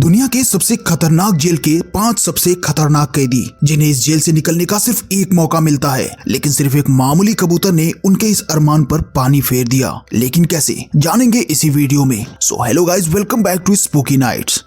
दुनिया के सबसे खतरनाक जेल के 5 सबसे खतरनाक कैदी जिन्हें इस जेल से निकलने का सिर्फ एक मौका मिलता है, लेकिन सिर्फ एक मामूली कबूतर ने उनके इस अरमान पर पानी फेर दिया। लेकिन कैसे, जानेंगे इसी वीडियो में। So hello guys, welcome back to spooky nights.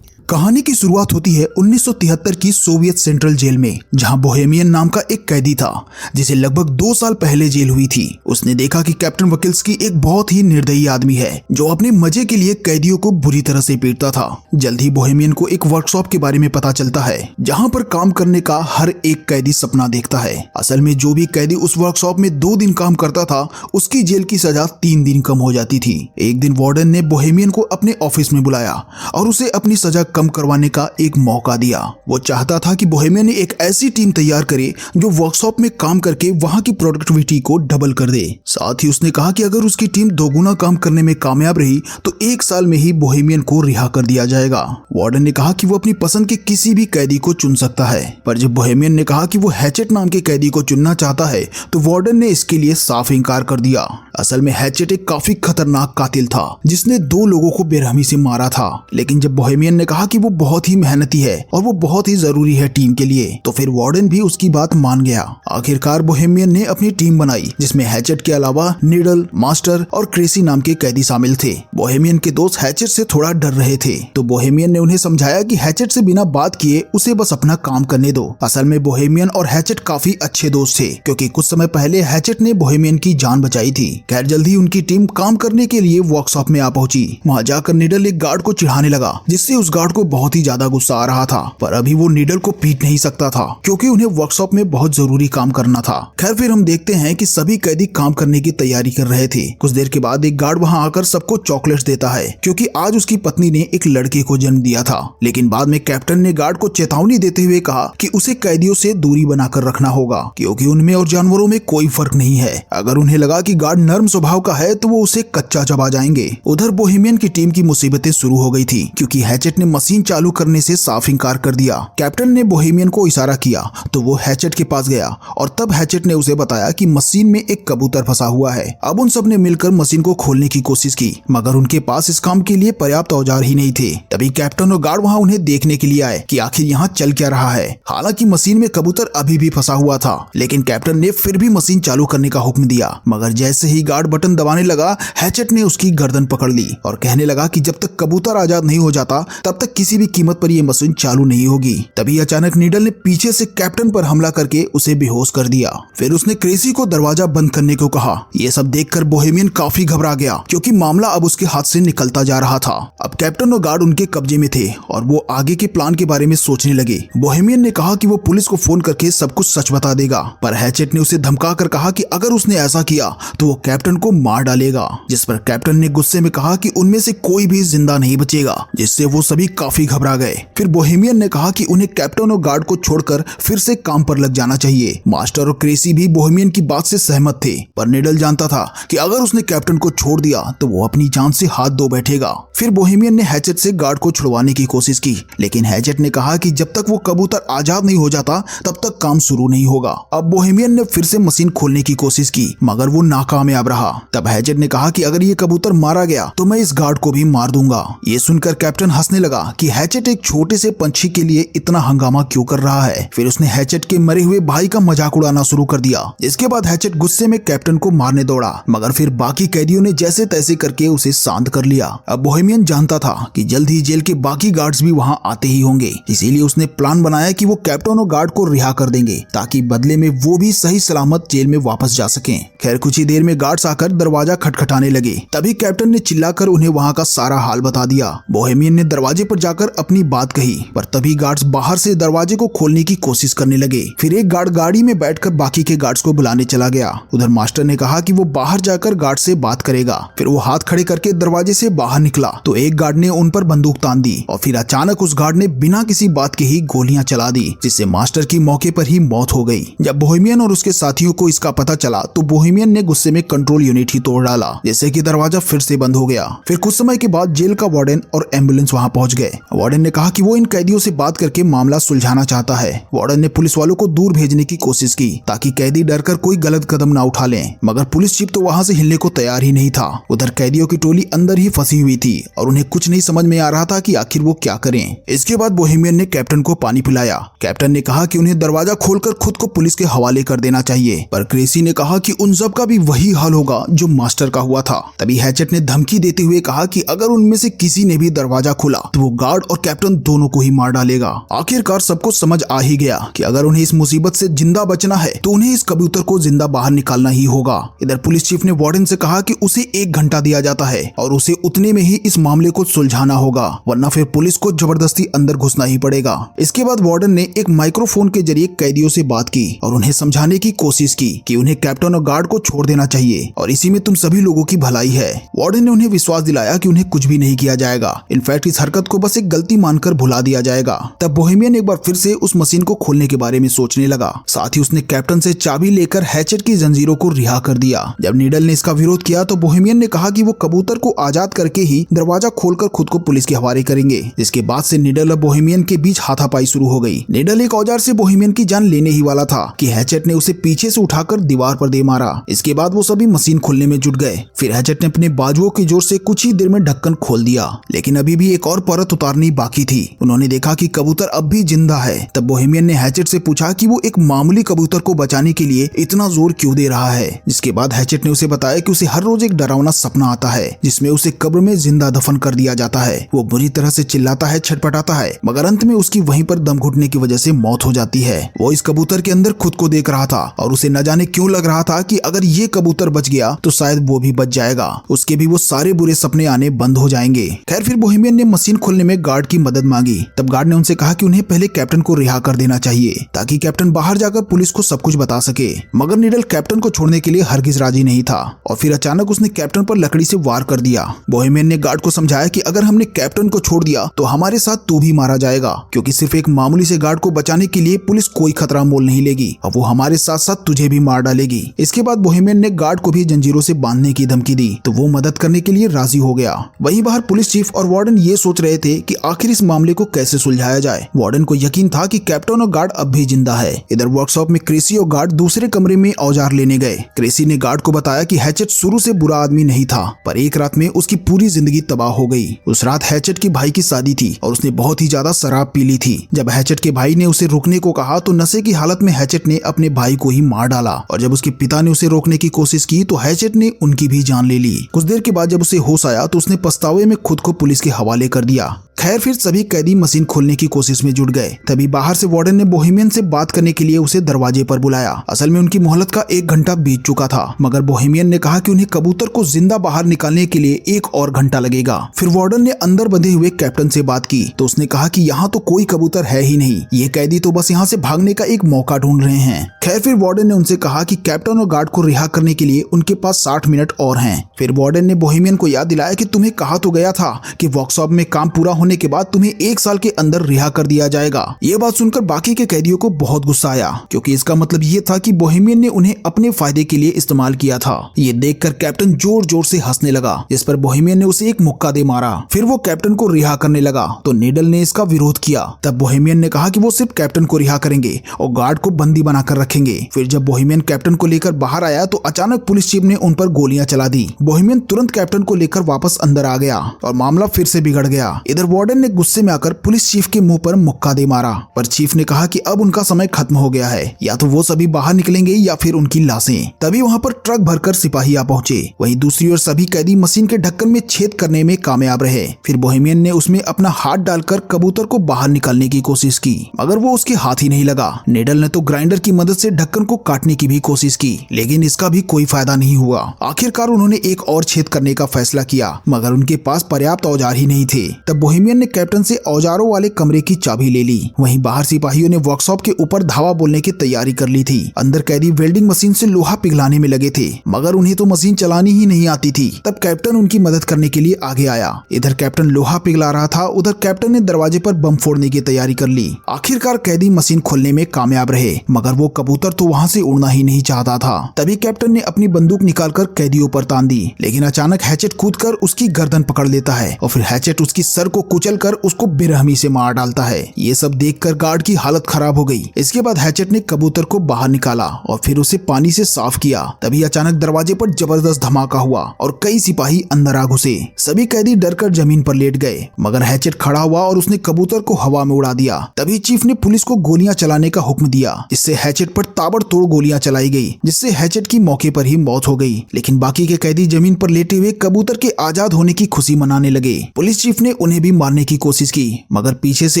कहानी की शुरुआत होती है 1973 की सोवियत सेंट्रल जेल में, जहां बोहेमियन नाम का एक कैदी था जिसे लगभग 2 साल पहले जेल हुई थी। उसने देखा कि कैप्टन वकिल्स्की एक बहुत ही निर्दयी आदमी है जो अपने मजे के लिए कैदियों को बुरी तरह से पीटता था। जल्द ही बोहेमियन को एक वर्कशॉप के बारे में पता चलता है जहाँ पर काम करने का हर एक कैदी सपना देखता है। असल में जो भी कैदी उस वर्कशॉप में 2 दिन काम करता था, उसकी जेल की सजा 3 दिन कम हो जाती थी। एक दिन वार्डन ने बोहेमियन को अपने ऑफिस में बुलाया और उसे अपनी सजा कम करवाने का एक मौका दिया। वो चाहता था कि बोहेमियन एक ऐसी टीम तैयार करे जो वर्कशॉप में काम करके वहां की प्रोडक्टिविटी को डबल कर दे। साथ ही उसने कहा कि अगर उसकी टीम 2 गुना काम करने में कामयाब रही तो 1 साल में ही बोहेमियन को रिहा कर दिया जाएगा। वार्डन ने कहा कि वो अपनी पसंद के किसी भी कैदी को चुन सकता है, पर जब बोहेमियन ने कहा कि वो हैचेट नाम के कैदी को चुनना चाहता है तो वार्डन ने इसके लिए साफ इनकार कर दिया। असल में हैचेट एक काफी खतरनाक कातिल था जिसने 2 लोगों को बेरहमी से मारा था। लेकिन जब बोहेमियन ने कहा कि वो बहुत ही मेहनती है और वो बहुत ही जरूरी है टीम के लिए, तो फिर वार्डन भी उसकी बात मान गया। आखिरकार बोहेमियन ने अपनी टीम बनाई जिसमें हैचेट के अलावा नीडल, मास्टर और क्रेसी नाम के कैदी शामिल थे। बोहेमियन के दोस्त हैचेट से थोड़ा डर रहे थे, तो बोहेमियन ने उन्हें समझाया कि हैचेट से बिना बात किए उसे बस अपना काम करने दो। असल में बोहेमियन और हैचेट काफी अच्छे दोस्त थे, क्योंकि कुछ समय पहले हैचेट ने बोहेमियन की जान बचाई थी। खैर, जल्दी उनकी टीम काम करने के लिए वर्कशॉप में आ पहुंची। वहाँ जाकर नीडल एक गार्ड को चिढ़ाने लगा, जिससे उस गार्ड को बहुत ही ज्यादा गुस्सा आ रहा था। पर अभी वो नीडल को पीट नहीं सकता था क्योंकि उन्हें वर्कशॉप में बहुत जरूरी काम करना था। खैर, फिर हम देखते हैं कि सभी कैदी काम करने की तैयारी कर रहे थे। कुछ देर के बाद एक गार्ड वहां आकर सबको चॉकलेट्स देता है क्योंकि आज उसकी पत्नी ने एक लड़के को जन्म दिया था। लेकिन बाद में कैप्टन ने गार्ड को चेतावनी देते हुए कहा कि उसे कैदियों से दूरी बनाकर रखना होगा, क्योंकि उनमें और जानवरों में कोई फर्क नहीं है। अगर उन्हें लगा कि गार्ड नर्म स्वभाव का है तो वो उसे कच्चा चबा जाएंगे। उधर बोहेमियन की टीम की मुसीबतें शुरू हो गई थी क्योंकि हैचेट ने मशीन चालू करने से साफ इनकार कर दिया। कैप्टन ने बोहेमियन को इशारा किया तो वो हैचेट के पास गया और तब हैचेट ने उसे बताया कि मशीन में एक कबूतर फंसा हुआ है। अब उन सब ने मिलकर मशीन को खोलने की कोशिश की, मगर उनके पास इस काम के लिए पर्याप्त औजार ही नहीं थे। तभी कैप्टन और गार्ड वहां उन्हें देखने के लिए आए कि आखिर यहाँ चल क्या रहा है। हालांकि मशीन में कबूतर अभी भी फंसा हुआ था, लेकिन कैप्टन ने फिर भी मशीन चालू करने का हुक्म दिया। मगर जैसे ही गार्ड बटन दबाने लगा, हैचेट ने उसकी गर्दन पकड़ ली और कहने लगा कि जब तक कबूतर आजाद नहीं हो जाता तब तक किसी भी कीमत पर यह मशीन चालू नहीं होगी। तभी अचानक नीडल ने पीछे से कैप्टन पर हमला करके उसे बेहोश कर दिया। फिर उसने क्रेसी को दरवाजा बंद करने को कहा। ये सब देखकर बोहेमियन काफी घबरा गया क्योंकि मामला अब उसके हाथ से निकलता जा रहा था। अब कैप्टन और गार्ड उनके कब्जे में थे और वो आगे के प्लान के बारे में सोचने लगे। बोहेमियन ने कहा कि वो पुलिस को फोन करके सब कुछ सच बता देगा, पर हैचेट ने उसे धमका कर कहा कि अगर उसने ऐसा किया तो वो कैप्टन को मार डालेगा, जिस पर कैप्टन ने गुस्से में कहा कि उनमें से कोई भी जिंदा नहीं बचेगा, जिससे वो सभी काफी घबरा गए। फिर बोहेमियन ने कहा कि उन्हें कैप्टन और गार्ड को छोड़कर फिर से काम पर लग जाना चाहिए। मास्टर और क्रेसी भी बोहेमियन की बात से सहमत थे, पर नीडल जानता था कि अगर उसने कैप्टन को छोड़ दिया तो वो अपनी जान से हाथ धो बैठेगा। फिर बोहेमियन ने हैचेट से गार्ड को छुड़वाने की कोशिश की, लेकिन हैचेट ने कहा कि जब तक वो कबूतर आजाद नहीं हो जाता तब तक काम शुरू नहीं होगा। अब बोहेमियन ने फिर से मशीन खोलने की कोशिश की, मगर वो नाकामयाब रहा। तब हैचेट ने कहा कि अगर ये कबूतर मारा गया तो मैं इस गार्ड को भी मार दूंगा। ये सुनकर कैप्टन हंसने लगा कि हैचेट एक छोटे से पंछी के लिए इतना हंगामा क्यों कर रहा है। फिर उसने हैचेट के मरे हुए भाई का मजाक उड़ाना शुरू कर दिया। इसके बाद हैचेट गुस्से में कैप्टन को मारने दौड़ा, मगर फिर बाकी कैदियों ने जैसे तैसे करके उसे शांत कर लिया। अब बोहेमियन जानता था कि जल्द ही जेल के बाकी गार्ड्स भी वहां आते ही होंगे, इसीलिए उसने प्लान बनाया कि वो कैप्टन और गार्ड को रिहा कर देंगे ताकि बदले में वो भी सही सलामत जेल में वापस जा सकें। खैर, कुछ ही देर में गार्ड्स आकर दरवाजा खटखटाने लगे। तभी कैप्टन ने चिल्लाकर उन्हें वहां का सारा हाल बता दिया। बोहेमियन ने दरवाजे पर जाकर अपनी बात कही, पर तभी गार्ड्स बाहर से दरवाजे को खोलने की कोशिश करने लगे। फिर एक गार्ड गाड़ी में बैठकर बाकी के गार्ड्स को बुलाने चला गया। उधर मास्टर ने कहा कि वो बाहर जाकर गार्ड से बात करेगा। फिर वो हाथ खड़े करके दरवाजे से बाहर निकला तो एक गार्ड ने उन पर बंदूक तान दी और फिर अचानक उस गार्ड ने बिना किसी बात के ही गोलियां चला दी, जिससे मास्टर की मौके पर ही मौत हो गई। जब बोहेमियन और उसके साथियों को इसका पता चला तो बोहेमियन ने गुस्से में कंट्रोल यूनिट ही तोड़ डाला, जिससे कि दरवाजा फिर से बंद हो गया। फिर कुछ समय के बाद जेल का वार्डन और एम्बुलेंस वहां पहुंच गए वार्डन ने कहा कि वो इन कैदियों से बात करके मामला सुलझाना चाहता है। वार्डन ने पुलिस वालों को दूर भेजने की कोशिश की ताकि कैदी डरकर कोई गलत कदम ना उठा लें, मगर पुलिस चीफ तो वहां से हिलने को तैयार ही नहीं था। उधर कैदियों की टोली अंदर ही फंसी हुई थी और उन्हें कुछ नहीं समझ में आ रहा था कि आखिर वो क्या करें। इसके बाद बोहेमियन ने कैप्टन को पानी पिलाया। कैप्टन ने कहा कि उन्हें दरवाजा खोलकर खुद को पुलिस के हवाले कर देना चाहिए, पर क्रेसी ने कहा कि उन सब का भी वही हाल होगा जो मास्टर का हुआ था। तभी हैचेट ने धमकी देते हुए कहा कि अगर उनमें से किसी ने भी दरवाजा खोला तो वो गार्ड और कैप्टन दोनों को ही मार डालेगा। आखिरकार सबको समझ आ ही गया कि अगर उन्हें इस मुसीबत से जिंदा बचना है तो उन्हें इस कबूतर को जिंदा बाहर निकालना ही होगा। इधर पुलिस चीफ ने वार्डन से कहा कि उसे 1 घंटा दिया जाता है और उसे उतने में ही इस मामले को सुलझाना होगा, वरना फिर पुलिस को जबरदस्ती अंदर घुसना ही पड़ेगा। इसके बाद वार्डन ने एक माइक्रोफोन के जरिए कैदियों से बात की और उन्हें समझाने की कोशिश की कि उन्हें कैप्टन और गार्ड को छोड़ देना चाहिए और इसी में तुम सभी लोगों की भलाई है। वार्डन ने उन्हें विश्वास दिलाया कि उन्हें कुछ भी नहीं किया जाएगा, इनफैक्ट इस हरकत को बस एक गलती मानकर भुला दिया जाएगा। तब बोहेमियन एक बार फिर से उस मशीन को खोलने के बारे में सोचने लगा। साथ ही उसने कैप्टन से चाबी लेकर हैचेट की जंजीरों को रिहा कर दिया। जब नीडल ने इसका विरोध किया तो बोहेमियन ने कहा कि वो कबूतर को आजाद करके ही दरवाजा खोलकर खुद को पुलिस के हवाले करेंगे। जिसके बाद से नीडल और बोहेमियन के बीच हाथापाई शुरू हो गई। नीडल एक औजार से बोहेमियन की जान लेने ही वाला था कि हैचेट ने उसे पीछे से उठाकर दीवार पर दे मारा। इसके बाद वो सभी मशीन खोलने में जुट गए। फिर हैचेट ने अपने बाजुओं के जोर से कुछ ही देर में ढक्कन खोल दिया, लेकिन अभी भी एक और परत उतारनी बाकी थी। उन्होंने देखा कि कबूतर अब भी जिंदा है। तब बोहेमियन ने हैचेट से पूछा कि वो एक मामूली कबूतर को बचाने के लिए इतना जोर क्यों दे रहा है। जिसके बाद हैचेट ने उसे बताया कि उसे हर रोज एक डरावना सपना आता है जिसमें उसे कब्र में जिंदा दफन कर दिया जाता है। वो बुरी तरह से चिल्लाता है, छटपटाता है, मगर अंत में उसकी वहीं पर दम घुटने की वजह से मौत हो जाती है। वो इस कबूतर के अंदर खुद को देख रहा था और उसे न जाने क्यों लग रहा था कि अगर ये कबूतर बच गया तो शायद वो भी बच जाएगा, उसके भी वो सारे बुरे सपने आने बंद हो जाएंगे। खैर फिर बोहेमियन ने मशीन खोलने में गार्ड की मदद मांगी। तब गार्ड ने उनसे कहा कि उन्हें पहले कैप्टन को रिहा कर देना चाहिए ताकि कैप्टन बाहर जाकर पुलिस को सब कुछ बता सके, मगर नीडल कैप्टन को छोड़ने के लिए हरगिज राजी नहीं था और फिर अचानक उसने कैप्टन पर लकड़ी से वार कर दिया। बोहेमियन ने गार्ड को समझाया कि अगर हमने कैप्टन को छोड़ दिया तो हमारे साथ तू भी मारा जाएगा, क्योंकि सिर्फ एक मामूली से गार्ड को बचाने के लिए पुलिस कोई खतरा मोल नहीं लेगी और वो हमारे साथ साथ तुझे भी मार डालेगी। इसके बाद बोहेमियन ने गार्ड को भी जंजीरों से बांधने की धमकी दी तो वो मदद करने के लिए राजी हो गया। वहीं बाहर पुलिस चीफ और वार्डन ये सोच रहे थे कि आखिर इस मामले को कैसे सुलझाया जाए। वार्डन को यकीन था कि कैप्टन और गार्ड अब भी जिंदा है। इधर वर्कशॉप में क्रेसी और गार्ड दूसरे कमरे में औजार लेने गए। क्रेसी ने गार्ड को बताया कि हैचेट शुरू से बुरा आदमी नहीं था, पर एक रात में उसकी पूरी जिंदगी तबाह हो गई। उस रात हैचेट की भाई की शादी थी और उसने बहुत ही ज्यादा शराब पी ली थी। जब हैचेट के भाई ने उसे रोकने को कहा तो नशे की हालत में हैचेट ने अपने भाई को ही मार डाला और जब उसके पिता ने उसे रोकने की कोशिश की तो हैचेट ने उनकी भी जान ले ली। कुछ देर के बाद जब उसे होश आया तो उसने पछतावे में खुद को पुलिस के हवाले कर दिया। खैर फिर सभी कैदी मशीन खोलने की कोशिश में जुट गए। तभी बाहर से वार्डन ने बोहेमियन से बात करने के लिए उसे दरवाजे पर बुलाया। असल में उनकी मोहलत का 1 घंटा बीत चुका था, मगर बोहेमियन ने कहा कि उन्हें कबूतर को जिंदा बाहर निकालने के लिए 1 और घंटा लगेगा। फिर वार्डन ने अंदर बंधे हुए कैप्टन से बात की तो उसने कहा कि यहाँ तो कोई कबूतर है ही नहीं, ये कैदी तो बस यहाँ से भागने का एक मौका ढूंढ रहे हैं। खैर फिर वार्डन ने उनसे कहा कि कैप्टन और गार्ड को रिहा करने के लिए उनके पास 60 मिनट और हैं। फिर वार्डन ने बोहेमियन को याद दिलाया कि तुम्हें कहा तो गया था कि वर्कशॉप में काम पूरा होने के बाद तुम्हें 1 साल के अंदर रिहा कर दिया जाएगा। ये बात सुनकर बाकी के कैदियों को बहुत गुस्सा आया, क्योंकि इसका मतलब ये था कि बोहेमियन ने उन्हें अपने फायदे के लिए इस्तेमाल किया था। ये देखकर कैप्टन जोर जोर से हंसने लगा, जिस पर बोहेमियन ने उसे एक मुक्का दे मारा। फिर वो कैप्टन को रिहा करने लगा तो नीडल ने इसका विरोध किया। तब बोहेमियन ने कहा कि वो सिर्फ कैप्टन को रिहा करेंगे और गार्ड को बंदी बनाकर रखेंगे। फिर जब बोहेमियन कैप्टन को लेकर बाहर आया तो अचानक पुलिस चीफ ने उन पर गोलियां चला दी। बोहेमियन तुरंत कैप्टन को लेकर वापस अंदर आ गया और मामला फिर से बिगड़ गया। इधर वार्डन ने गुस्से में आकर पुलिस चीफ के मुंह पर मुक्का दे मारा, पर चीफ ने कहा कि अब उनका समय खत्म हो गया है, या तो वो सभी बाहर निकलेंगे या फिर उनकी लाशें। तभी वहां पर ट्रक भरकर सिपाही आ पहुंचे। वहीं दूसरी ओर सभी कैदी मशीन के ढक्कन में छेद करने में कामयाब रहे। फिर बोहेमियन ने उसमें अपना हाथ डालकर कबूतर को बाहर निकालने की कोशिश की, मगर वो उसके हाथ ही नहीं लगा। नीडल ने तो ग्राइंडर की मदद से ढक्कन को काटने की भी कोशिश की, लेकिन इसका भी कोई फायदा नहीं हुआ। आखिरकार उन्होंने एक और छेद करने का फैसला किया, मगर उनके पास पर्याप्त औजार ही नहीं थे। तब बोहेमियन ने कैप्टन से औजारों वाले कमरे की चाबी ले ली। वहीं बाहर सिपाहियों ने वर्कशॉप के ऊपर धावा बोलने की तैयारी कर ली थी। अंदर कैदी वेल्डिंग मशीन से लोहा पिघलाने में लगे थे, मगर उन्हें तो मशीन चलानी ही नहीं आती थी। तब कैप्टन उनकी मदद करने के लिए आगे आया। इधर कैप्टन लोहा पिघला रहा था, उधर कैप्टन ने दरवाजे पर बम फोड़ने की तैयारी कर ली। आखिरकार कैदी मशीन खोलने में कामयाब रहे, मगर वो कबूतर तो वहाँ से उड़ना ही नहीं चाहता था। तभी कैप्टन ने अपनी बंदूक निकालकर कैदियों पर तान दी, लेकिन अचानक हैचेट कूदकर उसकी गर्दन पकड़ लेता है और फिर हैचेट उसकी सर को कुचलकर उसको बेरहमी से मार डालता है। ये सब देखकर गार्ड की हालत खराब हो गई। इसके बाद हैचेट ने कबूतर को बाहर निकाला और फिर उसे पानी से साफ किया। तभी अचानक दरवाजे पर जबरदस्त धमाका हुआ और कई सिपाही अंदर आ घुसे। सभी कैदी डरकर जमीन पर लेट गए, मगर हैचेट खड़ा हुआ और उसने कबूतर को हवा में उड़ा दिया। तभी चीफ ने पुलिस को गोलियां चलाने का हुक्म दिया, जिससे हैचेट पर ताबड़तोड़ गोलियां चलाई गई, जिससे हैचेट की मौके पर ही मौत हो गई। लेकिन बाकी के कैदी जमीन पर लेटे हुए कबूतर के आजाद होने की खुशी मनाने लगे। पुलिस चीफ ने उन्हें भी मारने की कोशिश की, मगर पीछे से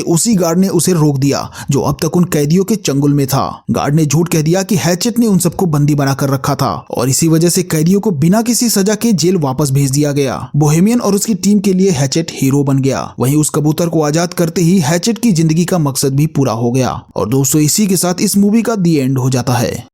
उसी गार्ड ने उसे रोक दिया जो अब तक उन कैदियों के चंगुल में था। गार्ड ने झूठ कह दिया कि हैचेट ने उन सबको बंदी बनाकर रखा था और इसी वजह से कैदियों को बिना किसी सजा के जेल वापस भेज दिया गया। बोहेमियन और उसकी टीम के लिए हैचेट हीरो बन गया। वहीं उस कबूतर को आजाद करते ही हैचेट की जिंदगी का मकसद भी पूरा हो गया। और दोस्तों, इसी के साथ इस मूवी का दी एंड हो जाता है।